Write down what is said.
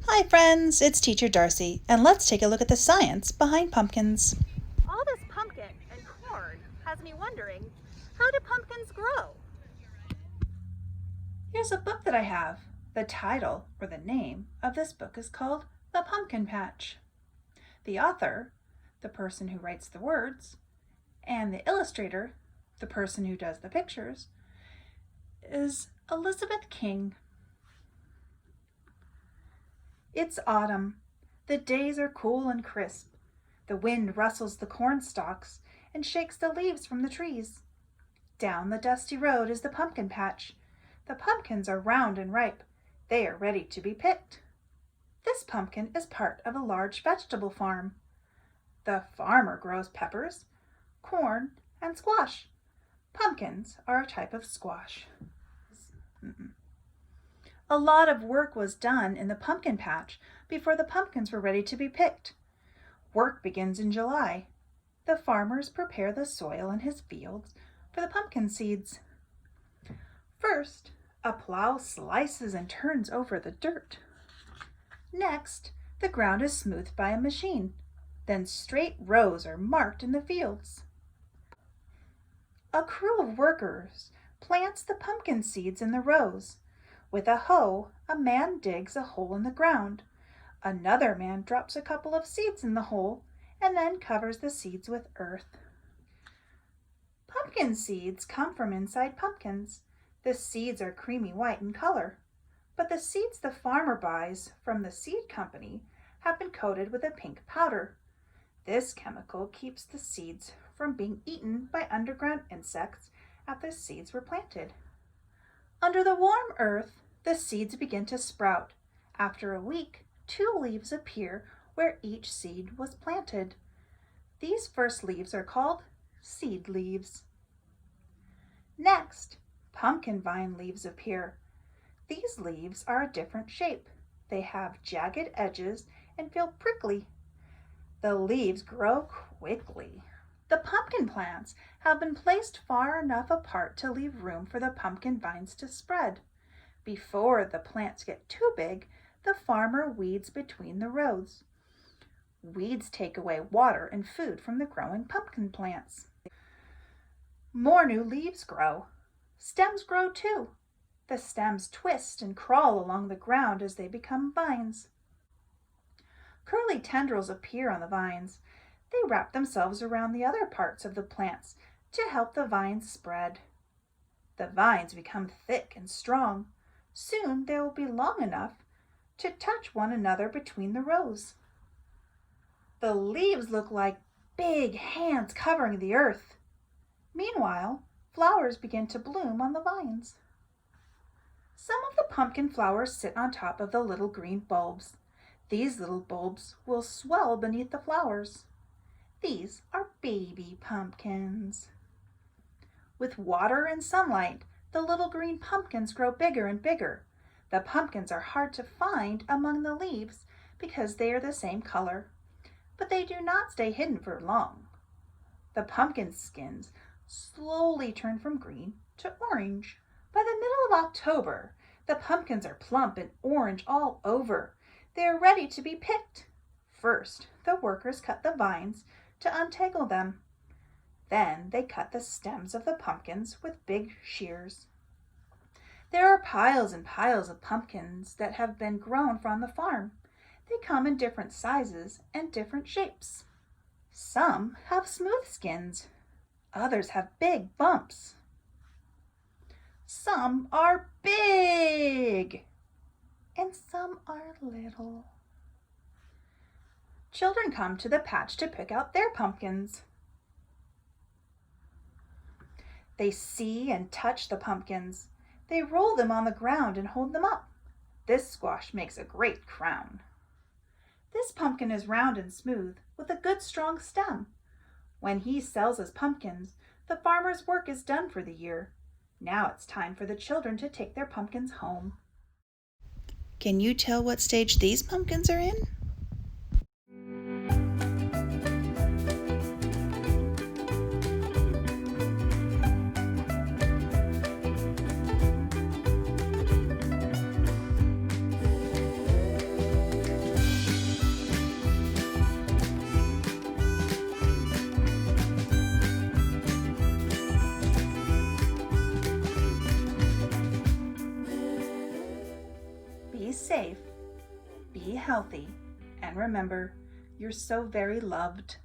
Hi friends, it's Teacher Darcy, and let's take a look at the science behind pumpkins. All this pumpkin and corn has me wondering, how do pumpkins grow? Here's a book that I have. The title, or the name, of this book is called The Pumpkin Patch. The author, the person who writes the words, and the illustrator, the person who does the pictures, is Elizabeth King. It's autumn. The days are cool and crisp. The wind rustles the corn stalks and shakes the leaves from the trees. Down the dusty road is the pumpkin patch. The pumpkins are round and ripe. They are ready to be picked. This pumpkin is part of a large vegetable farm. The farmer grows peppers, corn, and squash. Pumpkins are a type of squash. A lot of work was done in the pumpkin patch before the pumpkins were ready to be picked. Work begins in July. The farmers prepare the soil in his fields for the pumpkin seeds. First, a plow slices and turns over the dirt. Next, the ground is smoothed by a machine. Then straight rows are marked in the fields. A crew of workers plants the pumpkin seeds in the rows. With a hoe, a man digs a hole in the ground. Another man drops a couple of seeds in the hole and then covers the seeds with earth. Pumpkin seeds come from inside pumpkins. The seeds are creamy white in color, but the seeds the farmer buys from the seed company have been coated with a pink powder. This chemical keeps the seeds from being eaten by underground insects after the seeds were planted. Under the warm earth, the seeds begin to sprout. After a week, 2 leaves appear where each seed was planted. These first leaves are called seed leaves. Next, pumpkin vine leaves appear. These leaves are a different shape. They have jagged edges and feel prickly. The leaves grow quickly. The pumpkin plants have been placed far enough apart to leave room for the pumpkin vines to spread. Before the plants get too big, the farmer weeds between the rows. Weeds take away water and food from the growing pumpkin plants. More new leaves grow. Stems grow too. The stems twist and crawl along the ground as they become vines. Curly tendrils appear on the vines. They wrap themselves around the other parts of the plants to help the vines spread. The vines become thick and strong. Soon they will be long enough to touch one another between the rows. The leaves look like big hands covering the earth. Meanwhile, flowers begin to bloom on the vines. Some of the pumpkin flowers sit on top of the little green bulbs. These little bulbs will swell beneath the flowers. These are baby pumpkins. With water and sunlight, the little green pumpkins grow bigger and bigger. The pumpkins are hard to find among the leaves because they are the same color, but they do not stay hidden for long. The pumpkin skins slowly turn from green to orange. By the middle of October, the pumpkins are plump and orange all over. They are ready to be picked. First, the workers cut the vines to untangle them. Then they cut the stems of the pumpkins with big shears. There are piles and piles of pumpkins that have been grown from the farm. They come in different sizes and different shapes. Some have smooth skins. Others have big bumps. Some are big and some are little. Children come to the patch to pick out their pumpkins. They see and touch the pumpkins. They roll them on the ground and hold them up. This squash makes a great crown. This pumpkin is round and smooth with a good strong stem. When he sells his pumpkins, the farmer's work is done for the year. Now it's time for the children to take their pumpkins home. Can you tell what stage these pumpkins are in? safe, be healthy, and remember, you're so very loved.